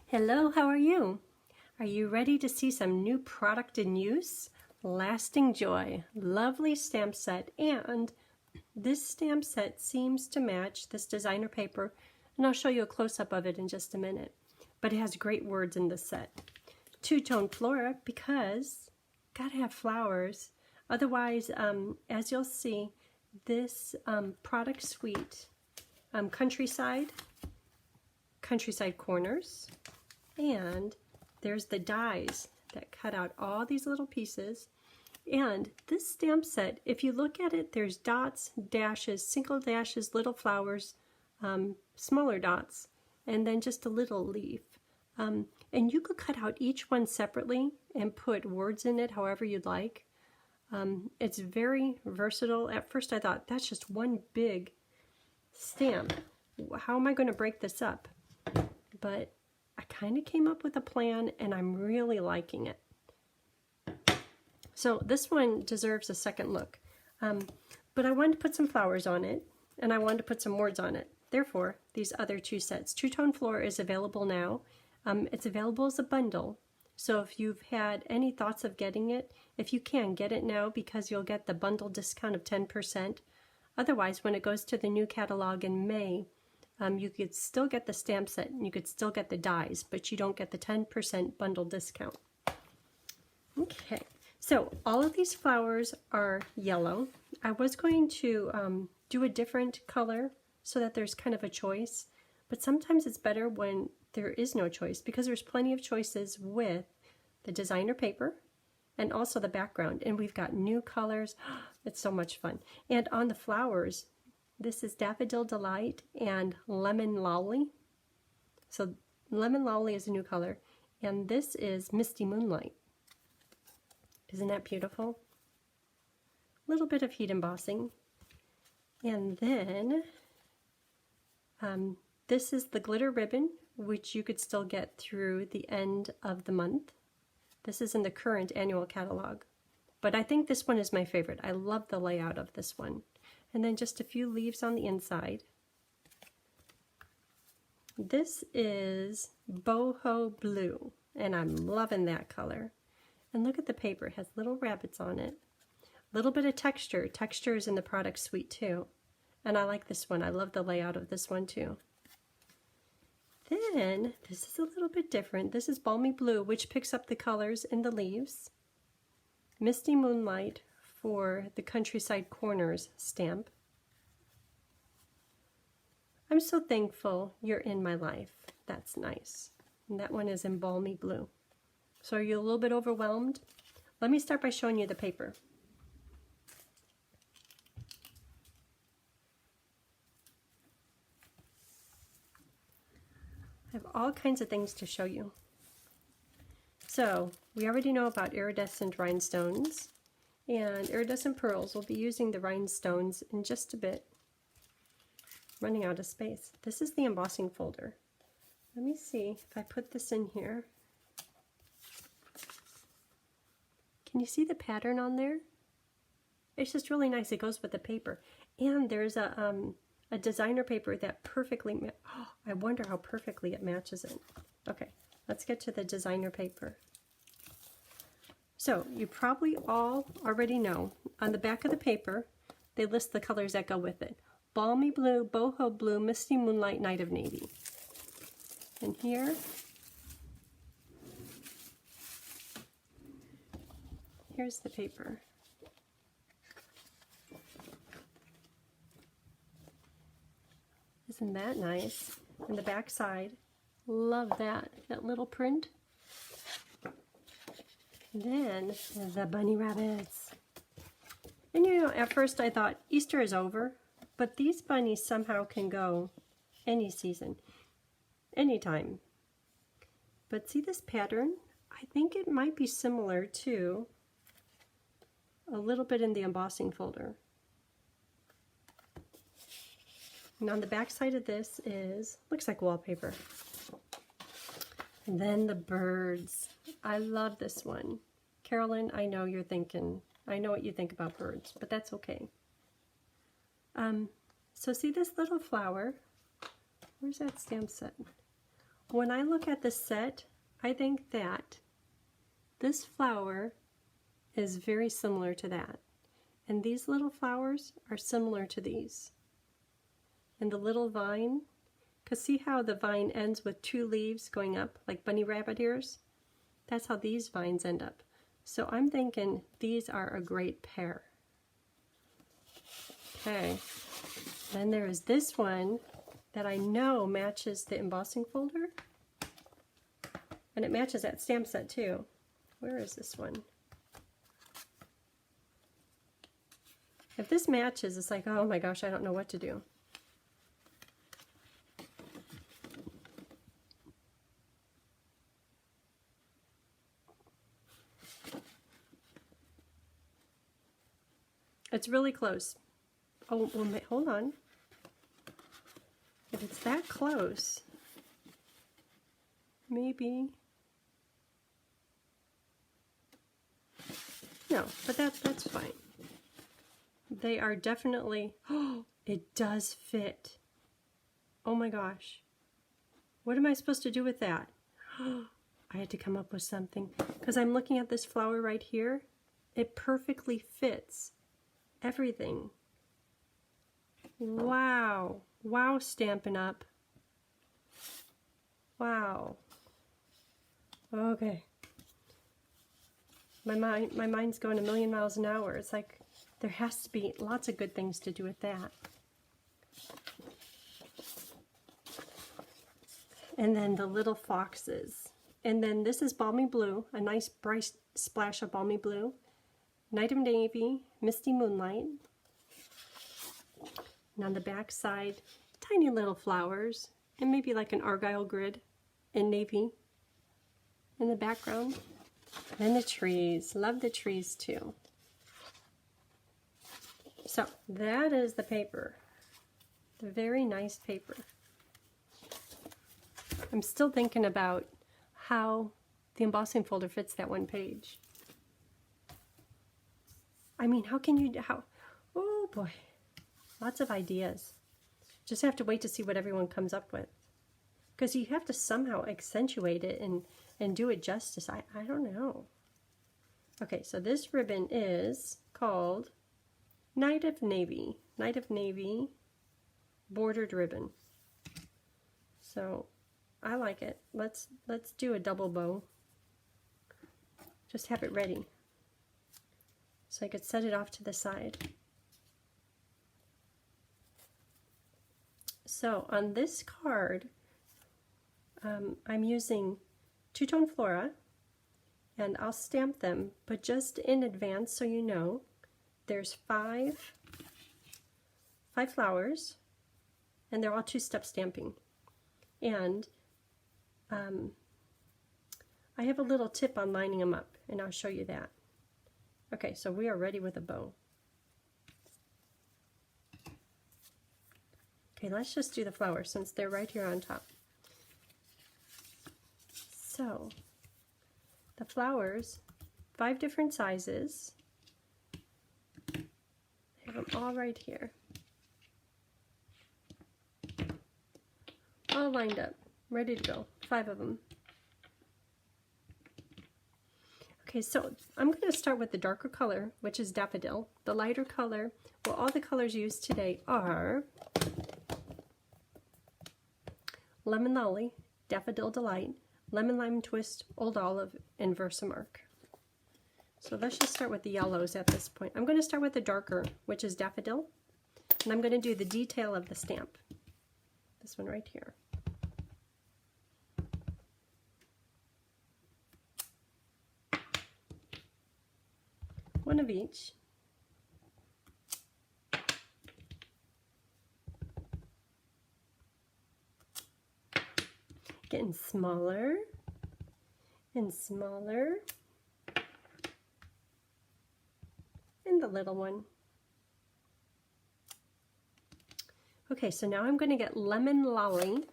Hello, how are you? Are you ready to see some new product in use? Lasting Joy, lovely stamp set, and this stamp set seems to match this designer paper, and I'll show you a close-up of it in just a minute. But it has great words in this set. Two-tone flora because gotta have flowers. Otherwise, as you'll see, this product suite, Countryside Corners, and there's the dies that cut out all these little pieces. And this stamp set, if you look at it, there's dots, dashes, single dashes, little flowers, smaller dots, and then just a little leaf. And you could cut out each one separately and put words in it however you'd like. It's very versatile. At first I thought, that's just one big stamp. How am I going to break this up? But I kind of came up with a plan, and I'm really liking it. So this one deserves a second look. But I wanted to put some flowers on it, and I wanted to put some words on it. Therefore, these other two sets. Two-Tone Flora is available now. It's available as a bundle. So if you've had any thoughts of getting it, if you can, get it now because you'll get the bundle discount of 10%. Otherwise, when it goes to the new catalog in May, you could still get the stamp set and you could still get the dies, but you don't get the 10% bundle discount. Okay, so all of these flowers are yellow. I was going to do a different color so that there's kind of a choice, but sometimes it's better when there is no choice because there's plenty of choices with the designer paper and also the background. And we've got new colors. It's so much fun. And on the flowers, this is Daffodil Delight and Lemon Lolly. So Lemon Lolly is a new color, and this is Misty Moonlight. Isn't that beautiful? A little bit of heat embossing. And then this is the glitter ribbon, which you could still get through the end of the month. This is in the current annual catalog. But I think this one is my favorite. I love the layout of this one. And then just a few leaves on the inside. This is Boho Blue, and I'm loving that color. And look at the paper, it has little rabbits on it. A little bit of texture. Texture is in the product suite too. And I like this one. I love the layout of this one too. Then, this is a little bit different. This is Balmy Blue, which picks up the colors in the leaves. Misty Moonlight for the Countryside Corners stamp. I'm so thankful you're in my life. That's nice. And that one is in Balmy Blue. So are you a little bit overwhelmed? Let me start by showing you the paper. I have all kinds of things to show you. So we already know about iridescent rhinestones. And iridescent pearls. We'll be using the rhinestones in just a bit. Running out of space. This is the embossing folder. Let me see if I put this in here. Can you see the pattern on there? It's just really nice. It goes with the paper. And there's a designer paper that perfectly, I wonder how perfectly it matches it. Okay, let's get to the designer paper. So you probably all already know, on the back of the paper, they list the colors that go with it. Balmy Blue, Boho Blue, Misty Moonlight, Night of Navy. And here's the paper. Isn't that nice? And the back side, love that little print. Then the bunny rabbits. And you know, at first I thought Easter is over, but these bunnies somehow can go any season, anytime. But see this pattern? I think it might be similar to a little bit in the embossing folder. And on the back side of this looks like wallpaper. And then the birds. I love this one. Carolyn, I know you're thinking, I know what you think about birds, but that's okay. So see this little flower? Where's that stamp set? when I look at the set, I think that this flower is very similar to that. And these little flowers are similar to these. And the little vine, because see how the vine ends with two leaves going up like bunny rabbit ears? That's how these vines end up. So I'm thinking these are a great pair. Okay, then there is this one that I know matches the embossing folder. And it matches that stamp set too. Where is this one? If this matches, it's like, oh my gosh, I don't know what to do. It's really close. Oh, well, hold on. If it's that close, maybe. No, but that's fine. They are definitely, oh, it does fit. Oh my gosh. What am I supposed to do with that? I had to come up with something because I'm looking at this flower right here. It perfectly fits everything. Wow. Wow, Stampin' Up. Wow. Okay. My mind's going a million miles an hour. It's like there has to be lots of good things to do with that. And then the little foxes. And then this is Balmy Blue, a nice bright splash of Balmy Blue. Night of Navy, Misty Moonlight. And on the back side, tiny little flowers, and maybe like an Argyle grid in navy in the background. And the trees. Love the trees too. So that is the paper. The very nice paper. I'm still thinking about how the embossing folder fits that one page. I mean, how can you, oh boy, lots of ideas. Just have to wait to see what everyone comes up with. Because you have to somehow accentuate it and do it justice. I don't know. Okay, so this ribbon is called Night of Navy. Night of Navy bordered ribbon. So I like it. Let's do a double bow. Just have it ready. So I could set it off to the side. So on this card, I'm using Two-Tone Flora, and I'll stamp them, but just in advance so you know, there's five flowers, and they're all two-step stamping. And I have a little tip on lining them up, and I'll show you that. Okay, so we are ready with a bow. Okay, let's just do the flowers since they're right here on top. So, the flowers, 5 different sizes. I have them all right here. All lined up, ready to go, 5 of them. Okay, so I'm going to start with the darker color, which is Daffodil. The lighter color, well, all the colors used today are Lemon Lolly, Daffodil Delight, Lemon Lime Twist, Old Olive, and Versamark. So let's just start with the yellows at this point. I'm going to start with the darker, which is Daffodil, and I'm going to do the detail of the stamp. This one right here. One of each. Getting smaller and smaller. And the little one. Okay, so now I'm going to get Lemon Lolly,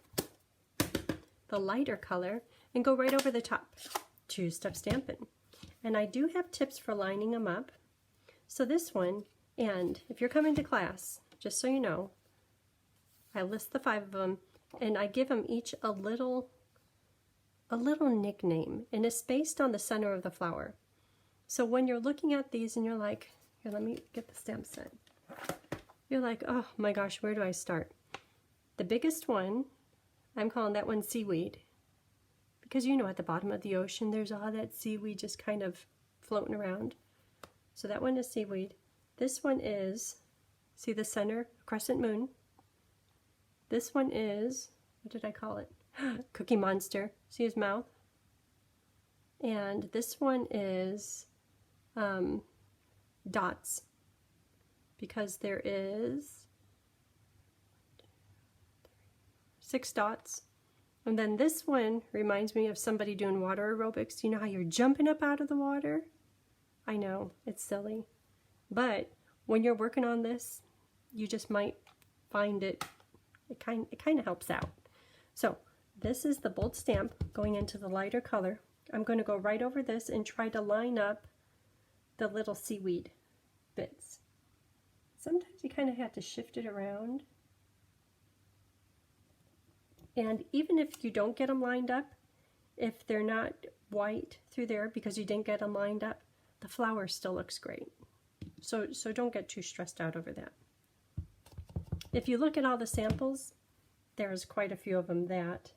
the lighter color, and go right over the top. Two-step stamping. And I do have tips for lining them up. So this one, and if you're coming to class, just so you know, I list the 5 of them, and I give them each a little a little nickname, and it's based on the center of the flower. So when you're looking at these and you're like, here, let me get the stamp set. You're like, oh my gosh, where do I start? The biggest one, I'm calling that one seaweed. Because you know at the bottom of the ocean, there's all that seaweed just kind of floating around. So that one is seaweed. This one is, see the center, crescent moon. This one is, what did I call it? Cookie Monster. See his mouth? And this one is dots. Because there is 6 dots. And then this one reminds me of somebody doing water aerobics. You know how you're jumping up out of the water? I know, it's silly. But when you're working on this, you just might find it kind of helps out. So this is the bold stamp going into the lighter color. I'm going to go right over this and try to line up the little seaweed bits. Sometimes you kind of have to shift it around. And even if you don't get them lined up, if they're not white through there because you didn't get them lined up, the flower still looks great. So don't get too stressed out over that. If you look at all the samples, there's quite a few of them that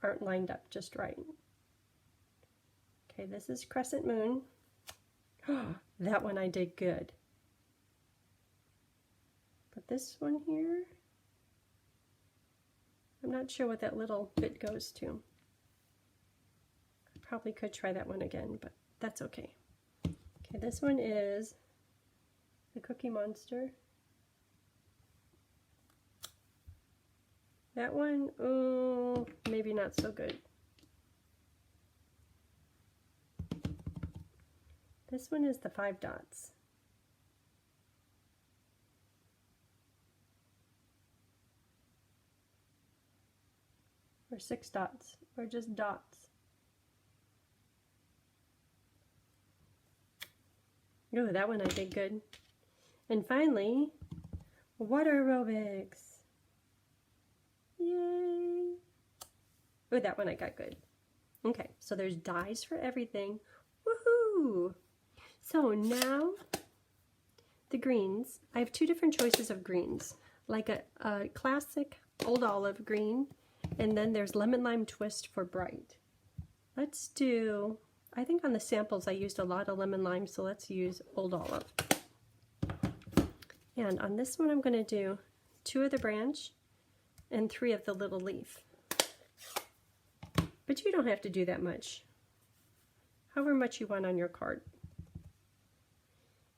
aren't lined up just right. Okay, this is Crescent Moon. That one I did good. But this one here, I'm not sure what that little bit goes to. I probably could try that one again, but that's okay. Okay, this one is the Cookie Monster. That one, oh, maybe not so good. This one is the 5 dots. Or 6 dots, or just dots. Oh, that one I did good. And finally, water aerobics. Yay! Oh, that one I got good. Okay, so there's dies for everything. Woohoo! So now, the greens. I have 2 different choices of greens. Like a classic old olive green, and then there's lemon lime twist for bright. Let's do, I think on the samples I used a lot of lemon lime, so let's use old olive. And on this one I'm going to do 2 of the branch and 3 of the little leaf. But you don't have to do that much. However much you want on your card.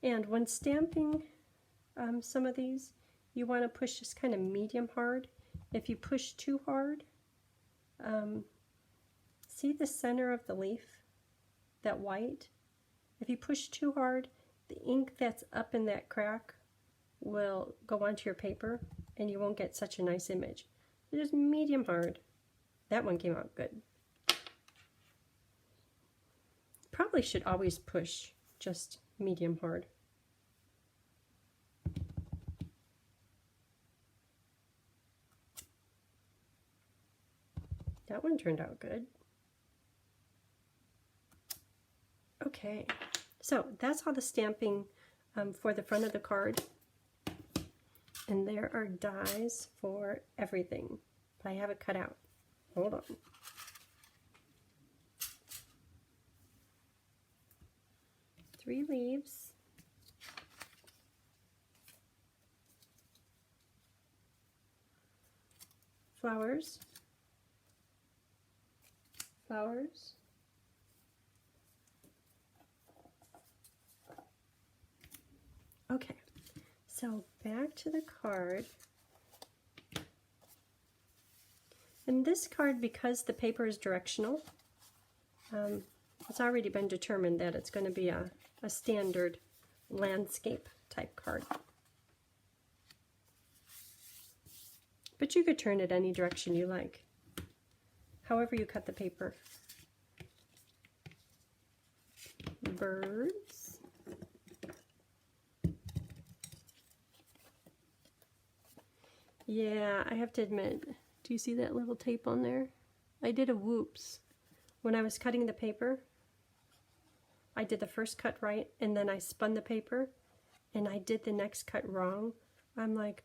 And when stamping some of these, you want to push just kind of medium hard. If you push too hard, see the center of the leaf, that white? If you push too hard, the ink that's up in that crack will go onto your paper and you won't get such a nice image. So just medium hard. That one came out good. Probably should always push just medium hard. That one turned out good. Okay, so that's all the stamping for the front of the card. And there are dies for everything. But I have it cut out. Hold on. Three leaves. Flowers. Flowers. Okay, so back to the card. And this card, because the paper is directional, it's already been determined that it's going to be a standard landscape type card. But you could turn it any direction you like, however you cut the paper. Birds. Yeah, I have to admit, do you see that little tape on there? I did a whoops when I was cutting the paper, I did the first cut right, and then I spun the paper, and I did the next cut wrong. I'm like,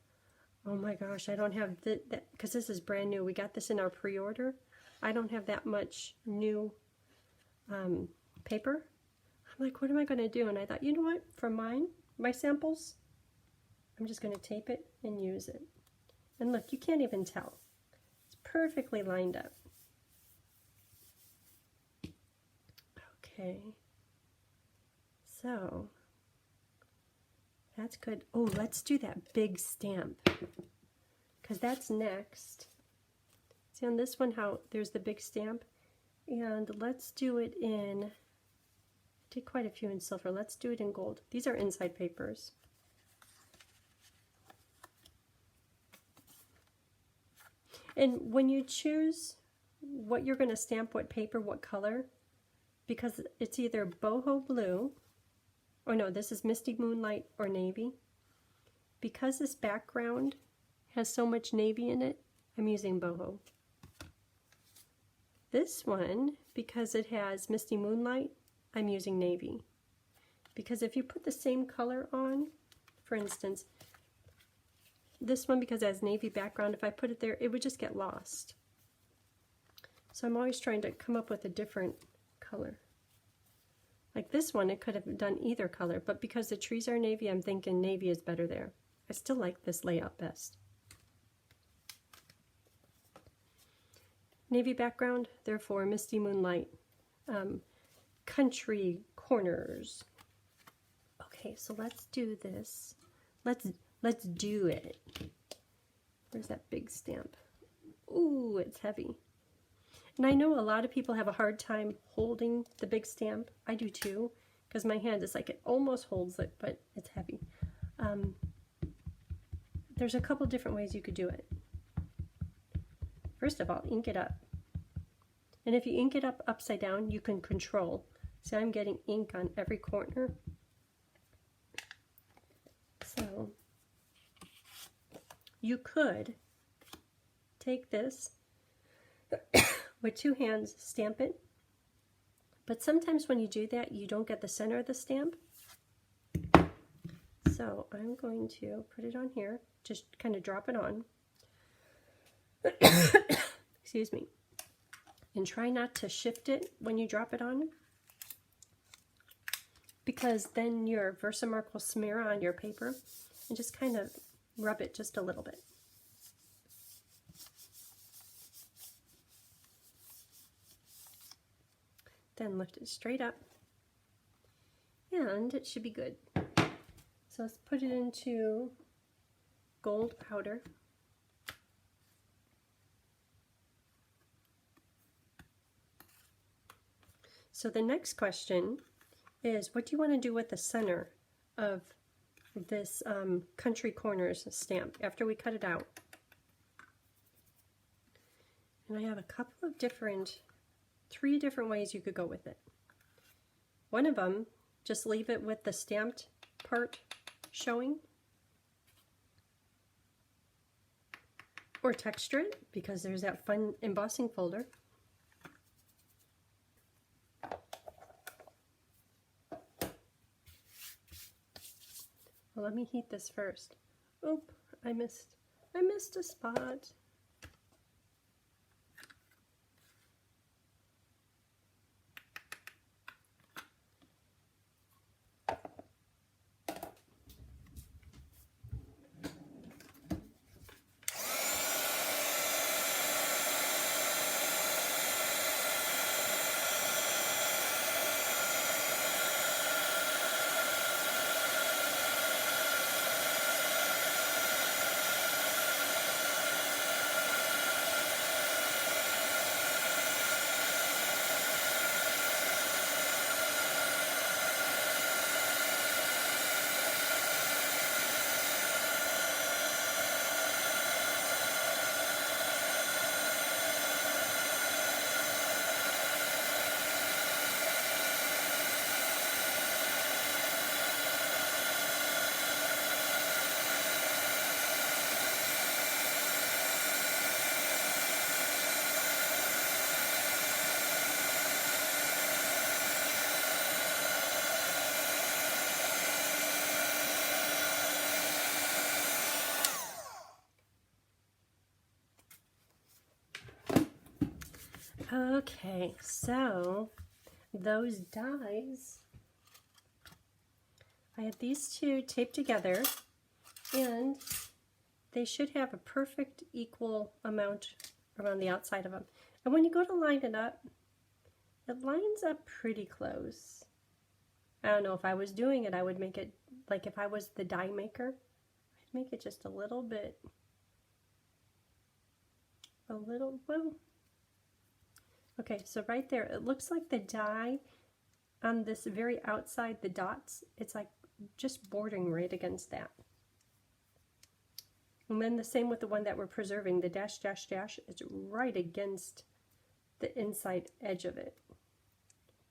oh my gosh, I don't have that, because this is brand new. We got this in our pre-order. I don't have that much new paper. I'm like, what am I going to do? And I thought, you know what? For my samples, I'm just going to tape it and use it. And look, you can't even tell. It's perfectly lined up. Okay. So, that's good. Oh, let's do that big stamp, because that's next. See on this one how there's the big stamp, and let's do it in, I did quite a few in silver. Let's do it in gold. These are inside papers. And when you choose what you're going to stamp, what paper, what color, because it's either boho blue, or no, this is Misty Moonlight or navy. Because this background has so much navy in it, I'm using boho. This one, because it has Misty Moonlight, I'm using navy. Because if you put the same color on, for instance, this one, because it has navy background, if I put it there, it would just get lost. So I'm always trying to come up with a different color. Like this one, it could have done either color, but because the trees are navy, I'm thinking navy is better there. I still like this layout best. Navy background, therefore Misty Moonlight. Country corners. Okay, so let's do this. Let's do it. Where's that big stamp? Ooh, it's heavy. And I know a lot of people have a hard time holding the big stamp. I do too, because my hand is like, it almost holds it, but it's heavy. There's a couple different ways you could do it. First of all, ink it up. And if you ink it up upside down, you can control. See, I'm getting ink on every corner. So you could take this with two hands, stamp it, but sometimes when you do that, you don't get the center of the stamp. So I'm going to put it on here, just kind of drop it on. Excuse me. And try not to shift it when you drop it on, because then your Versamark will smear on your paper, and just kind of rub it just a little bit. Then lift it straight up, and it should be good. So let's put it into gold powder. So the next question is, what do you want to do with the center of this Country Corners stamp after we cut it out? And I have a couple of three different ways you could go with it. One of them, just leave it with the stamped part showing, or texture it, because there's that fun embossing folder. Well, let me heat this first. Oop, I missed a spot. Okay, so those dies, I have these two taped together, and they should have a perfect equal amount around the outside of them. And when you go to line it lines up pretty close. I don't know, if I was doing it, I would make it, like if I was the die maker, I'd make it just a little bit, well, okay, so right there, it looks like the die on this very outside, the dots, it's like just bordering right against that. And then the same with the one that we're preserving, the dash, dash, dash, it's right against the inside edge of it.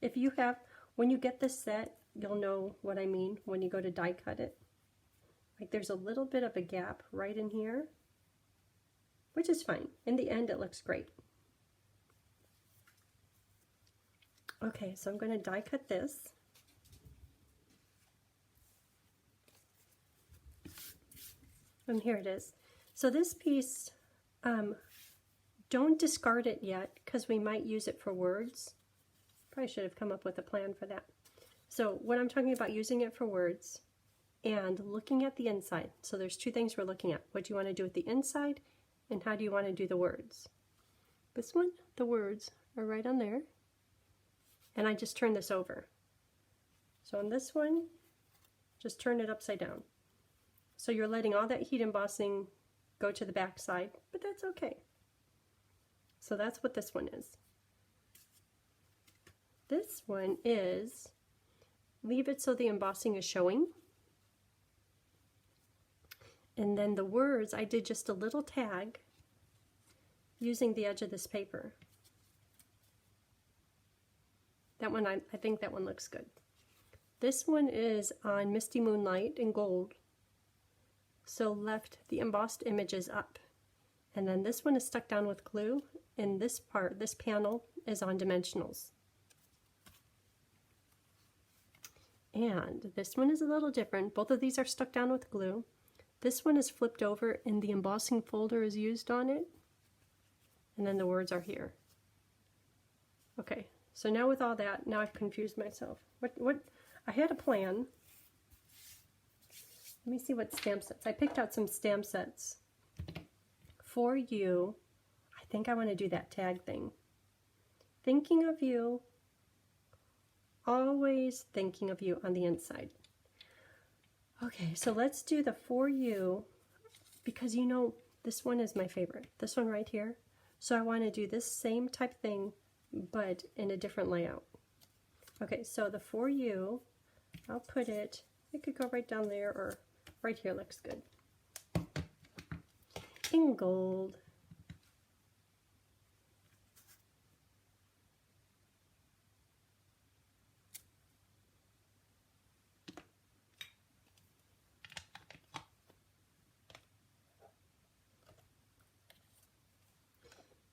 If you have, when you get this set, you'll know what I mean when you go to die cut it. Like there's a little bit of a gap right in here, which is fine. In the end, it looks great. Okay, so I'm going to die cut this. And here it is. So this piece, don't discard it yet because we might use it for words. Probably should have come up with a plan for that. So what I'm talking about, using it for words and looking at the inside. So there's two things we're looking at. What do you want to do with the inside and how do you want to do the words? This one, the words are right on there. And I just turn this over. So on this one, just turn it upside down. So you're letting all that heat embossing go to the back side, but that's okay. So that's what this one is. This one is, leave it so the embossing is showing. And then the words, I did just a little tag using the edge of this paper. That one, I think that one looks good. This one is on Misty Moonlight in gold. So left the embossed images up. And then this one is stuck down with glue, and this part, this panel, is on dimensionals. And this one is a little different. Both of these are stuck down with glue. This one is flipped over and the embossing folder is used on it. And then the words are here. Okay, so now with all that, now I've confused myself. I had a plan. Let me see what stamp sets. I picked out some stamp sets for you. I think I want to do that tag thing. Thinking of you, always thinking of you on the inside. Okay, so let's do the for you, because you know this one is my favorite. This one right here. So I want to do this same type thing, but in a different layout. Okay, so the for you, I'll put it, it could go right down there or right here looks good. In gold.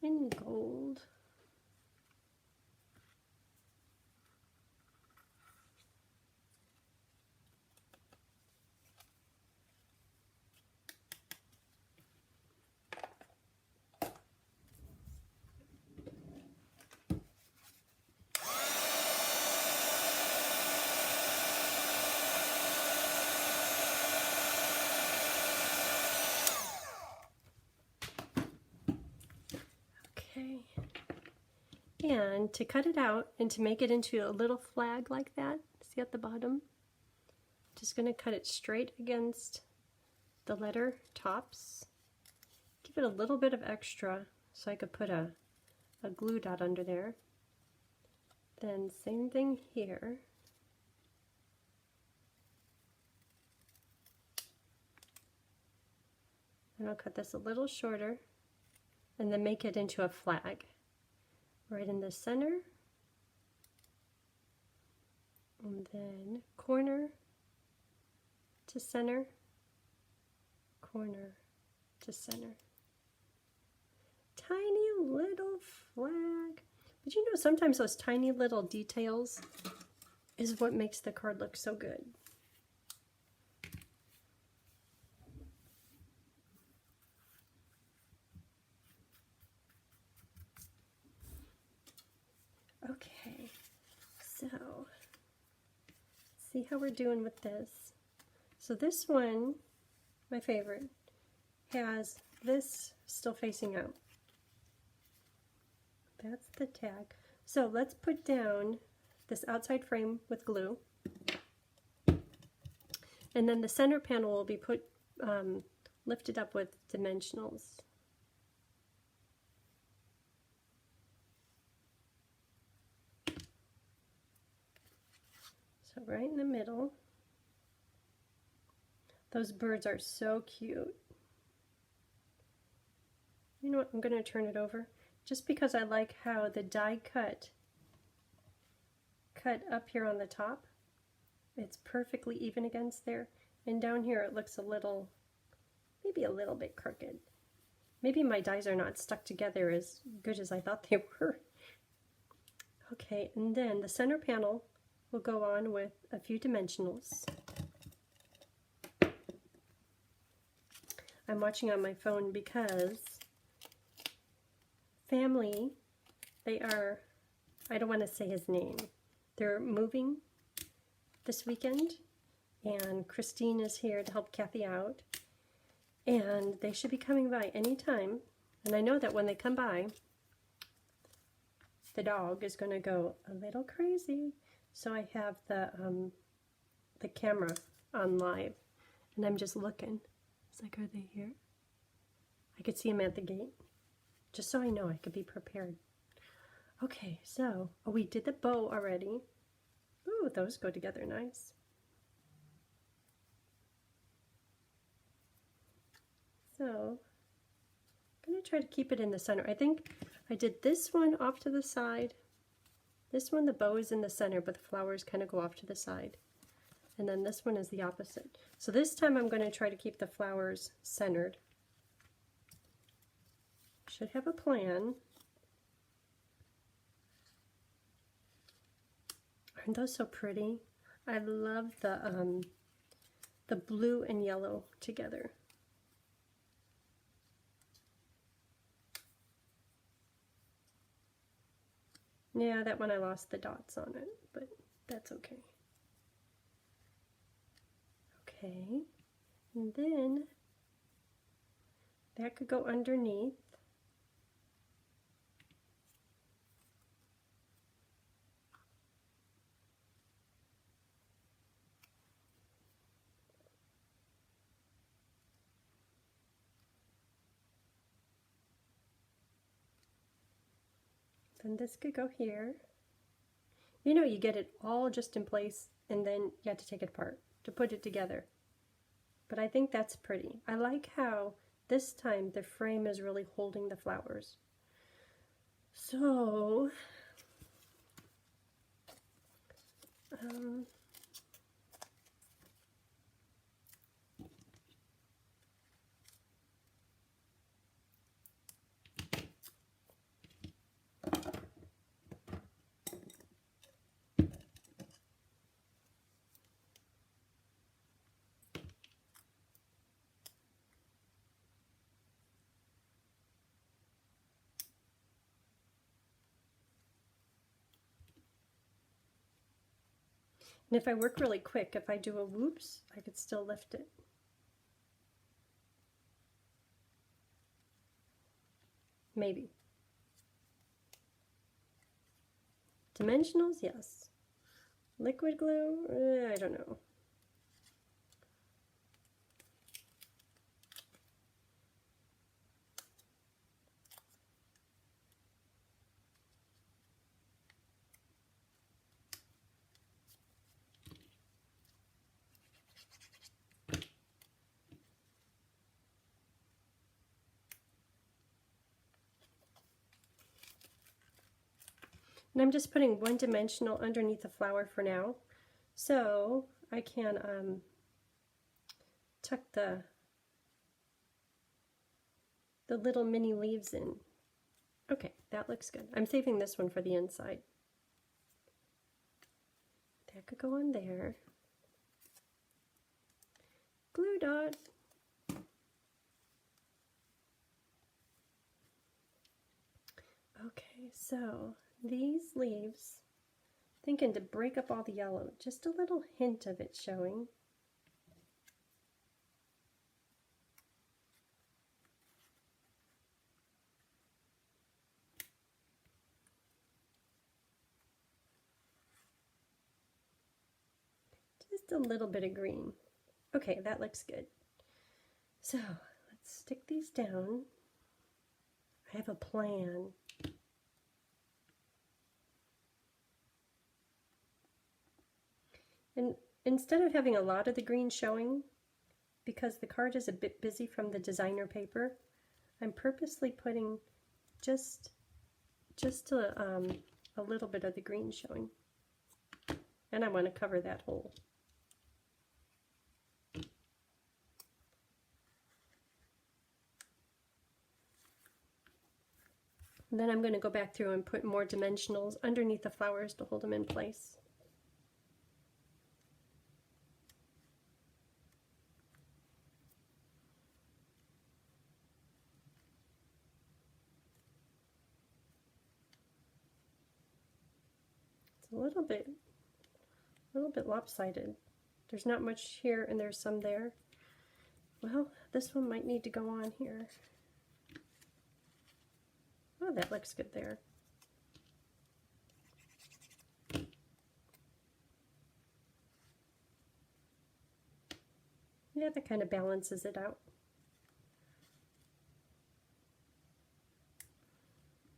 In gold. Okay. And to cut it out and to make it into a little flag like that, see at the bottom? Just going to cut it straight against the letter tops. Give it a little bit of extra so I could put a glue dot under there. Then same thing here. And I'll cut this a little shorter and then make it into a flag. Right in the center. And then corner to center, corner to center. Tiny little flag. But you know, sometimes those tiny little details is what makes the card look so good. see how we're doing with this. So this one, my favorite, has this still facing out. That's the tag. So let's put down this outside frame with glue. And then the center panel will be lifted up with dimensionals. So right in the middle. Those birds are so cute. You know what, I'm going to turn it over just because I like how the die cut up here on the top. It's perfectly even against there, and down here it looks a little, maybe a little bit crooked. Maybe my dies are not stuck together as good as I thought they were. Okay, and then the center panel will go on with a few dimensionals. I'm watching on my phone because family, they are, I don't want to say his name, they're moving this weekend, and Christine is here to help Kathy out, and they should be coming by anytime. And I know that when they come by, the dog is going to go a little crazy. So I have the camera on live, and I'm just looking. It's like, are they here? I could see them at the gate, just so I know I could be prepared. Okay, so we did the bow already. Ooh, those go together nice. So I'm going to try to keep it in the center. I think I did this one off to the side. This one, the bow is in the center, but the flowers kind of go off to the side. And then this one is the opposite. So this time I'm going to try to keep the flowers centered. Should have a plan. Aren't those so pretty? I love the blue and yellow together. Yeah, that one I lost the dots on it, but that's okay. Okay, and then that could go underneath. Then this could go here. You know, you get it all just in place, and then you have to take it apart to put it together. But I think that's pretty. I like how this time the frame is really holding the flowers. So, and if I work really quick, if I do a whoops, I could still lift it. Maybe. Dimensionals, yes. Liquid glue, I don't know. And I'm just putting one dimensional underneath the flower for now, so I can tuck the little mini leaves in. Okay, that looks good. I'm saving this one for the inside. That could go on there. Glue dot. Okay, so these leaves, thinking to break up all the yellow, just a little hint of it showing. Just a little bit of green. Okay, that looks good. So let's stick these down. I have a plan. And instead of having a lot of the green showing, because the card is a bit busy from the designer paper, I'm purposely putting just a little bit of the green showing. And I want to cover that hole. And then I'm going to go back through and put more dimensionals underneath the flowers to hold them in place. It's a little bit lopsided. There's not much here and there's some there. Well, this one might need to go on here. Oh, that looks good there. Yeah, that kind of balances it out.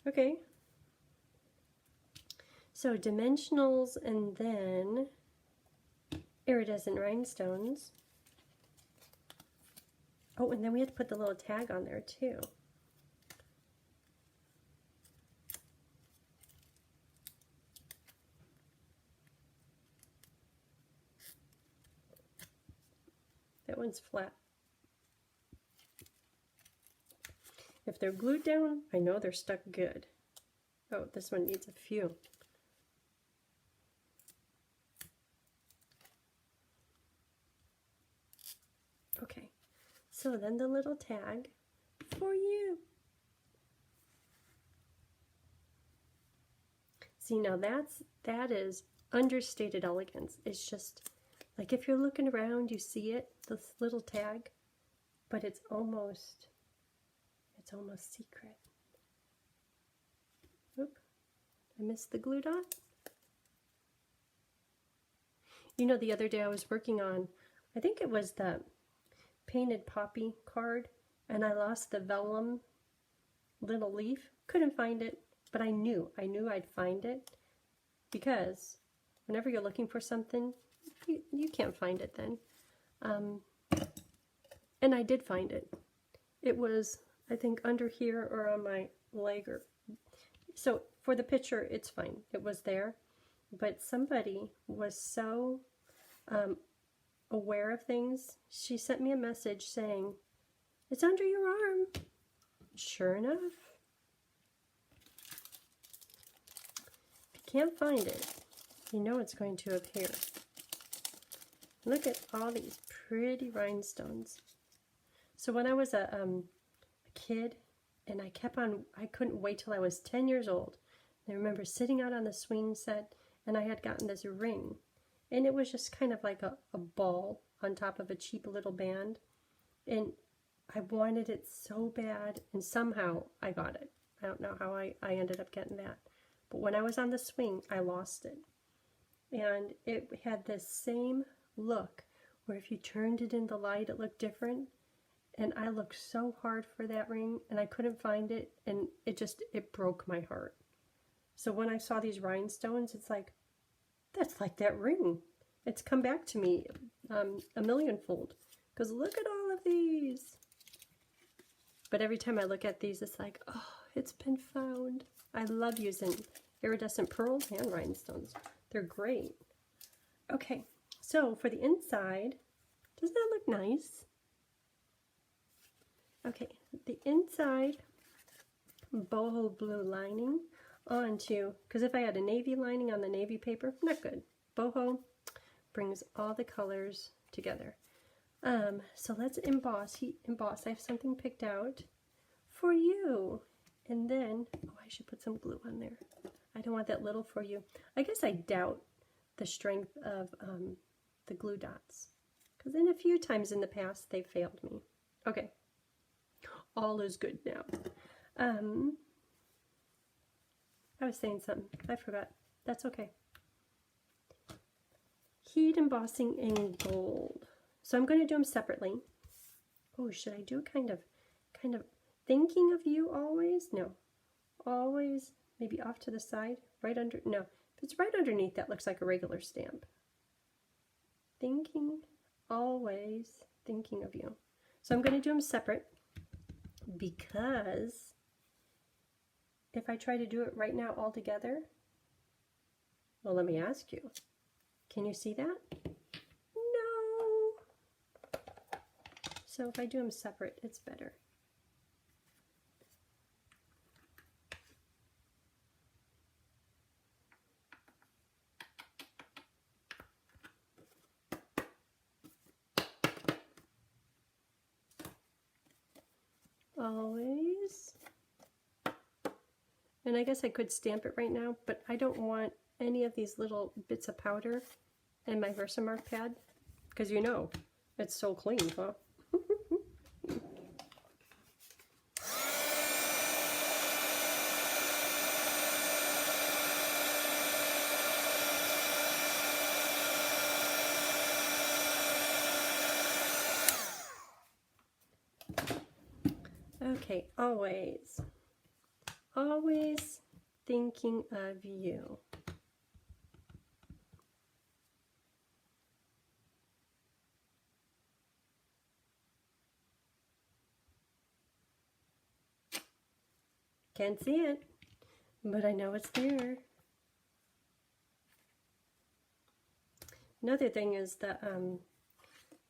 Okay. So dimensionals and then iridescent rhinestones. Oh, and then we had to put the little tag on there too. That one's flat. If they're glued down, I know they're stuck good. Oh, this one needs a few. Okay, so then the little tag for you. See, now that is understated elegance. It's just like if you're looking around, you see it, this little tag, but it's almost secret. Oop, I missed the glue dot. You know, the other day I was working on, I think it was the painted poppy card, and I lost the vellum little leaf. Couldn't find it, but I knew I'd find it, because whenever you're looking for something, you can't find it then. And I did find it. It was, I think, under here or on my leg, or so for the picture it's fine. It was there, but somebody was so aware of things. She sent me a message saying, "It's under your arm." Sure enough. If you can't find it, you know it's going to appear. Look at all these pretty rhinestones. So when I was a kid, and I couldn't wait till I was 10 years old. And I remember sitting out on the swing set, and I had gotten this ring. And it was just kind of like a ball on top of a cheap little band. And I wanted it so bad, and somehow I got it. I don't know how I ended up getting that. But when I was on the swing, I lost it. And it had this same look, where if you turned it in the light, it looked different. And I looked so hard for that ring, and I couldn't find it, and it broke my heart. So when I saw these rhinestones, it's like, that's like that ring. It's come back to me a millionfold, because look at all of these. But every time I look at these, it's like, oh, it's been found. I love using iridescent pearls and rhinestones. They're great. Okay, so for the inside, doesn't that look nice? Okay, the inside boho blue lining onto, because if I had a navy lining on the navy paper, not good. Boho brings all the colors together. So let's emboss. I have something picked out for you. And then, oh, I should put some glue on there. I don't want that little for you. I guess I doubt the strength of the glue dots, because in a few times in the past they failed me. Okay, all is good now. I was saying something, I forgot. That's okay. Heat embossing in gold. So I'm going to do them separately. Oh, should I do kind of thinking of you always? No, always maybe off to the side, right under. No, if it's right underneath, that looks like a regular stamp. Thinking, always thinking of you. So I'm going to do them separate, because if I try to do it right now all together, well, let me ask you, can you see that? No. So if I do them separate, it's better. Always. And I guess I could stamp it right now, but I don't want any of these little bits of powder in my Versamark pad, because you know, it's so clean, huh? Okay, always, always thinking of you. Can't see it, but I know it's there. Another thing is that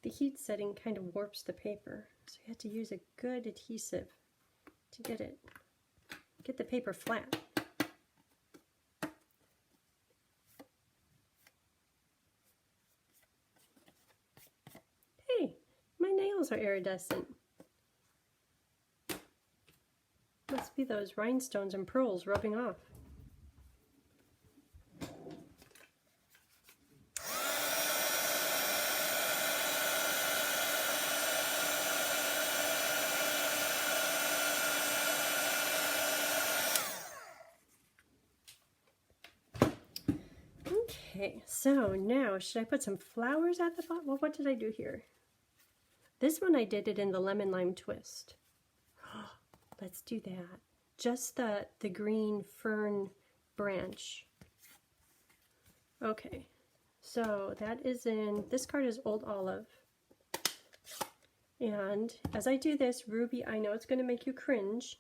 the heat setting kind of warps the paper, so you have to use a good adhesive to get the paper flat. Hey, my nails are iridescent. Must be those rhinestones and pearls rubbing off. Okay, so now should I put some flowers at the bottom? Well, what did I do here? This one I did it in the lemon lime twist. Let's do that. Just the green fern branch. Okay, so that is in, this card is Old Olive. And as I do this, Ruby, I know it's going to make you cringe.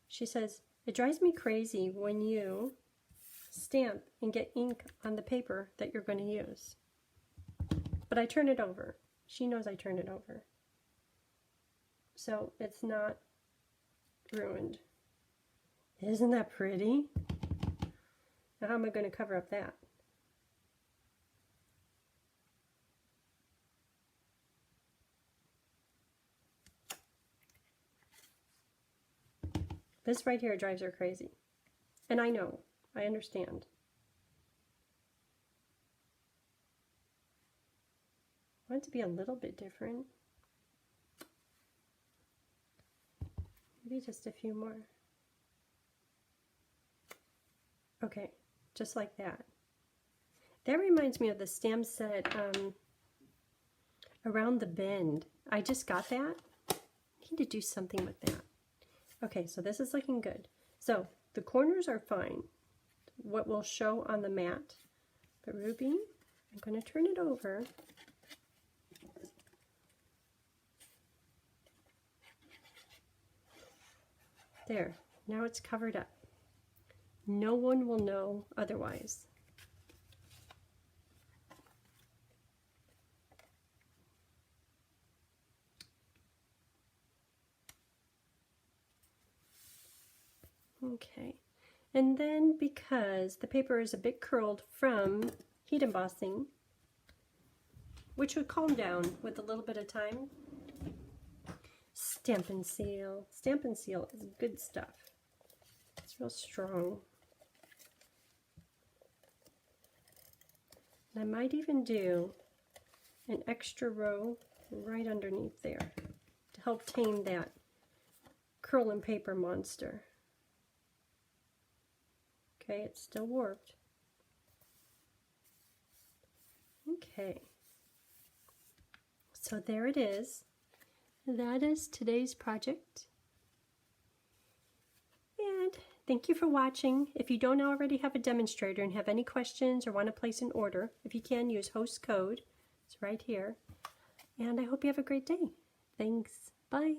She says, it drives me crazy when you stamp and get ink on the paper that you're going to use. But I turn it over. She knows I turn it over. So it's not ruined. Isn't that pretty? Now how am I going to cover up that? This right here drives her crazy. And I know. I understand. I want it to be a little bit different. Maybe just a few more. Okay, just like that. That reminds me of the stamp set Around the Bend. I just got that. I need to do something with that. Okay, so this is looking good. So the corners are fine. What will show on the mat. But Ruby, I'm going to turn it over. There, now it's covered up. No one will know otherwise. Okay. And then because the paper is a bit curled from heat embossing, which would calm down with a little bit of time, Stampin' Seal. Stampin' Seal is good stuff. It's real strong. And I might even do an extra row right underneath there to help tame that curl and paper monster. Okay, it's still warped. Okay, so there it is. That is today's project. And thank you for watching. If you don't already have a demonstrator and have any questions or want to place an order, if you can, use host code. It's right here. And I hope you have a great day. Thanks. Bye.